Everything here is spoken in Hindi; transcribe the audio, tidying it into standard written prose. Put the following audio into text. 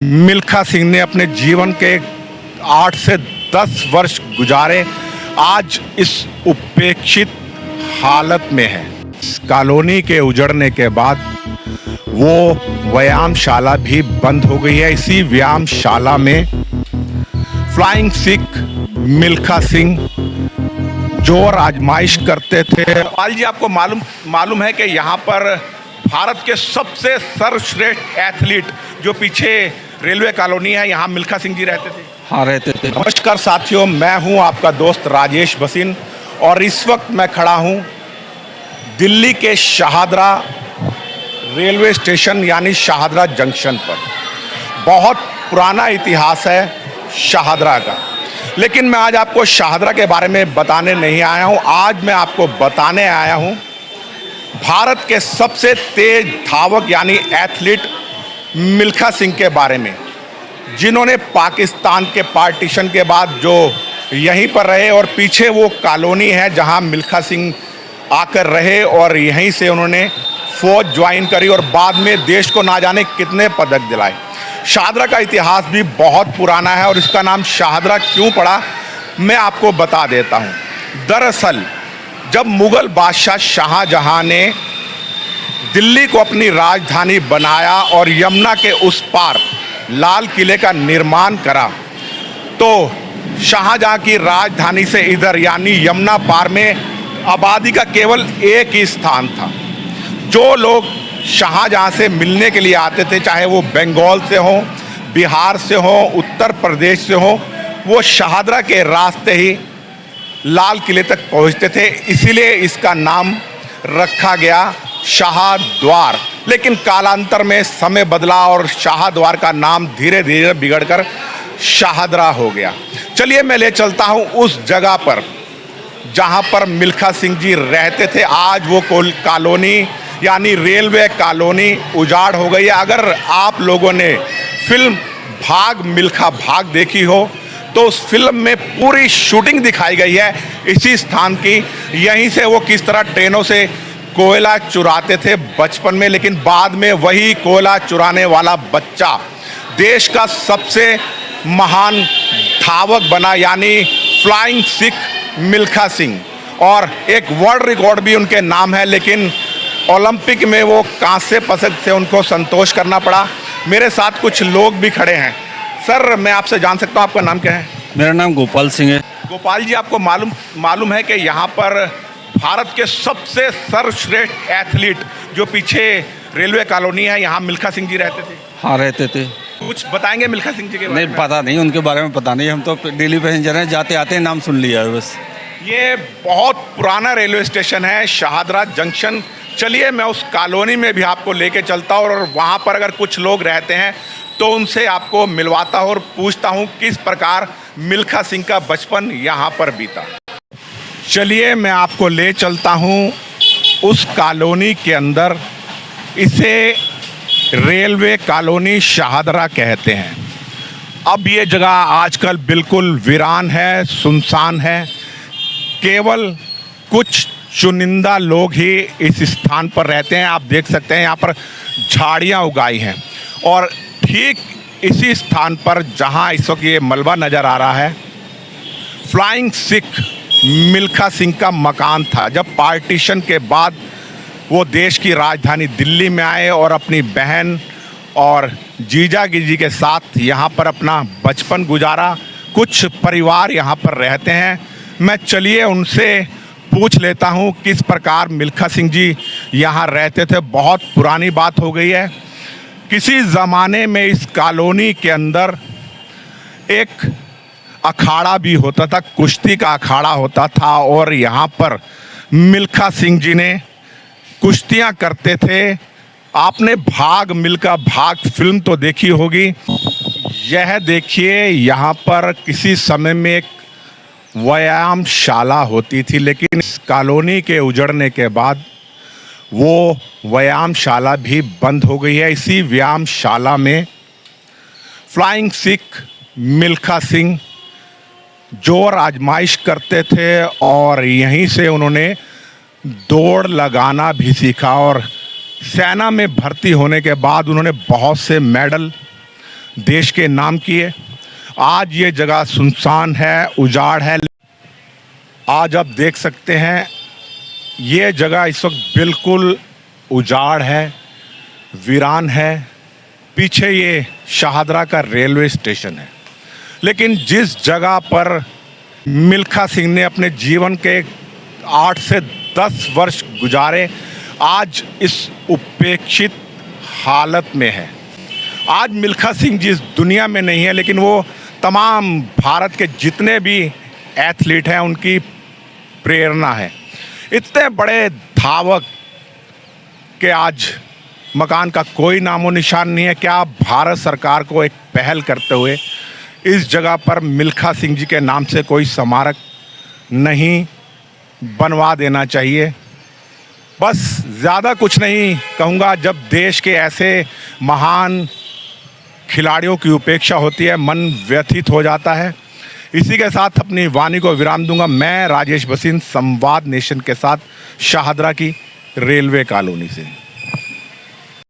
मिल्खा सिंह ने अपने जीवन के 8 से 10 वर्ष गुजारे, आज इस उपेक्षित हालत में है। इस कॉलोनी के उजड़ने के बाद वो व्यायामशाला भी बंद हो गई है। इसी व्यायामशाला में फ्लाइंग सिख मिल्खा सिंह जोर आजमाइश करते थे। पाल जी, आपको मालूम है कि यहाँ पर भारत के सबसे सर्वश्रेष्ठ एथलीट जो पीछे रेलवे कॉलोनी है, यहाँ मिल्खा सिंह जी रहते थे। हाँ, रहते थे। नमस्कार साथियों, मैं हूँ आपका दोस्त राजेश भसीन और इस वक्त मैं खड़ा हूँ दिल्ली के शाहदरा रेलवे स्टेशन यानी शाहदरा जंक्शन पर। बहुत पुराना इतिहास है शाहदरा का, लेकिन मैं आज आपको शाहदरा के बारे में बताने नहीं आया हूँ। आज मैं आपको बताने आया हूँ भारत के सबसे तेज धावक यानी एथलीट मिल्खा सिंह के बारे में, जिन्होंने पाकिस्तान के पार्टीशन के बाद जो यहीं पर रहे और पीछे वो कॉलोनी है जहां मिल्खा सिंह आकर रहे और यहीं से उन्होंने फौज ज्वाइन करी और बाद में देश को ना जाने कितने पदक दिलाए। शाहदरा का इतिहास भी बहुत पुराना है और इसका नाम शाहदरा क्यों पड़ा मैं आपको बता देता हूँ। दरअसल जब मुग़ल बादशाह शाहजहां ने दिल्ली को अपनी राजधानी बनाया और यमुना के उस पार लाल किले का निर्माण करा, तो शाहजहां की राजधानी से इधर यानी यमुना पार में आबादी का केवल एक ही स्थान था। जो लोग शाहजहां से मिलने के लिए आते थे, चाहे वो बंगाल से हों, बिहार से हों, उत्तर प्रदेश से हों, वो शाहदरा के रास्ते ही लाल किले तक पहुंचते थे। इसीलिए इसका नाम रखा गया शाहद्वार। लेकिन कालांतर में समय बदला और शाहद्वार का नाम धीरे धीरे बिगड़कर शाहदरा हो गया। चलिए मैं ले चलता हूं उस जगह पर जहां पर मिल्खा सिंह जी रहते थे। आज वो कॉलोनी यानी रेलवे कॉलोनी उजाड़ हो गई है। अगर आप लोगों ने फिल्म भाग मिल्खा भाग देखी हो तो उस फिल्म में पूरी शूटिंग दिखाई गई है इसी स्थान की। यहीं से वो किस तरह ट्रेनों से कोयला चुराते थे बचपन में, लेकिन बाद में वही कोयला चुराने वाला बच्चा देश का सबसे महान धावक बना यानी फ्लाइंग सिख मिल्खा सिंह, और एक वर्ल्ड रिकॉर्ड भी उनके नाम है। लेकिन ओलंपिक में वो कांस्य पदक से उनको संतोष करना पड़ा। मेरे साथ कुछ लोग भी खड़े हैं। सर, मैं आपसे जान सकता हूँ आपका नाम क्या है? मेरा नाम गोपाल सिंह है। गोपाल जी, आपको मालूम है कि यहाँ पर भारत के सबसे सर्वश्रेष्ठ एथलीट जो पीछे रेलवे कॉलोनी है, यहाँ मिल्खा सिंह जी रहते थे। हाँ, रहते थे। कुछ बताएंगे मिल्खा सिंह जी के बारे में? नहीं, पता नहीं, उनके बारे में पता नहीं। हम तो डेली पैसेंजर हैं, जाते आते नाम सुन लिया है बस। ये बहुत पुराना रेलवे स्टेशन है शाहदरा जंक्शन। चलिए मैं उस कॉलोनी में भी आपको लेके चलता हूँ और वहाँ पर अगर कुछ लोग रहते हैं तो उनसे आपको मिलवाता हूँ और पूछता हूँ किस प्रकार मिल्खा सिंह का बचपन यहाँ पर बीता। चलिए मैं आपको ले चलता हूँ उस कॉलोनी के अंदर। इसे रेलवे कॉलोनी शाहदरा कहते हैं। अब ये जगह आजकल बिल्कुल वीरान है, सुनसान है। केवल कुछ चुनिंदा लोग ही इस स्थान पर रहते हैं। आप देख सकते हैं यहाँ पर झाड़ियाँ उगाई हैं और ठीक इसी स्थान पर जहाँ इस वक्त ये मलबा नज़र आ रहा है, फ्लाइंग सिख मिल्खा सिंह का मकान था। जब पार्टीशन के बाद वो देश की राजधानी दिल्ली में आए और अपनी बहन और जीजा जी के साथ यहाँ पर अपना बचपन गुजारा। कुछ परिवार यहाँ पर रहते हैं। मैं चलिए उनसे पूछ लेता हूँ किस प्रकार मिल्खा सिंह जी यहाँ रहते थे। बहुत पुरानी बात हो गई है। किसी ज़माने में इस कॉलोनी के अंदर एक अखाड़ा भी होता था, कुश्ती का अखाड़ा होता था और यहाँ पर मिल्खा सिंह जी ने कुश्तियाँ करते थे। आपने भाग मिल्खा भाग फिल्म तो देखी होगी। यह देखिए, यहाँ पर किसी समय में एक व्यायामशाला होती थी, लेकिन इस कॉलोनी के उजड़ने के बाद वो व्यायामशाला भी बंद हो गई है। इसी व्यायामशाला में फ्लाइंग सिख मिल्खा सिंह जोर आजमाइश करते थे और यहीं से उन्होंने दौड़ लगाना भी सीखा और सेना में भर्ती होने के बाद उन्होंने बहुत से मेडल देश के नाम किए। आज ये जगह सुनसान है, उजाड़ है। आज आप देख सकते हैं ये जगह इस वक्त बिल्कुल उजाड़ है, वीरान है। पीछे ये शाहदरा का रेलवे स्टेशन है। लेकिन जिस जगह पर मिल्खा सिंह ने अपने जीवन के 8 से 10 वर्ष गुजारे, आज इस उपेक्षित हालत में है। आज मिल्खा सिंह जिस दुनिया में नहीं है, लेकिन वो तमाम भारत के जितने भी एथलीट हैं उनकी प्रेरणा है। इतने बड़े धावक के आज मकान का कोई नामो निशान नहीं है। क्या भारत सरकार को एक पहल करते हुए इस जगह पर मिल्खा सिंह जी के नाम से कोई स्मारक नहीं बनवा देना चाहिए? बस ज़्यादा कुछ नहीं कहूँगा। जब देश के ऐसे महान खिलाड़ियों की उपेक्षा होती है, मन व्यथित हो जाता है। इसी के साथ अपनी वाणी को विराम दूंगा। मैं राजेश भसीन, संवाद नेशन के साथ, शाहदरा की रेलवे कॉलोनी से।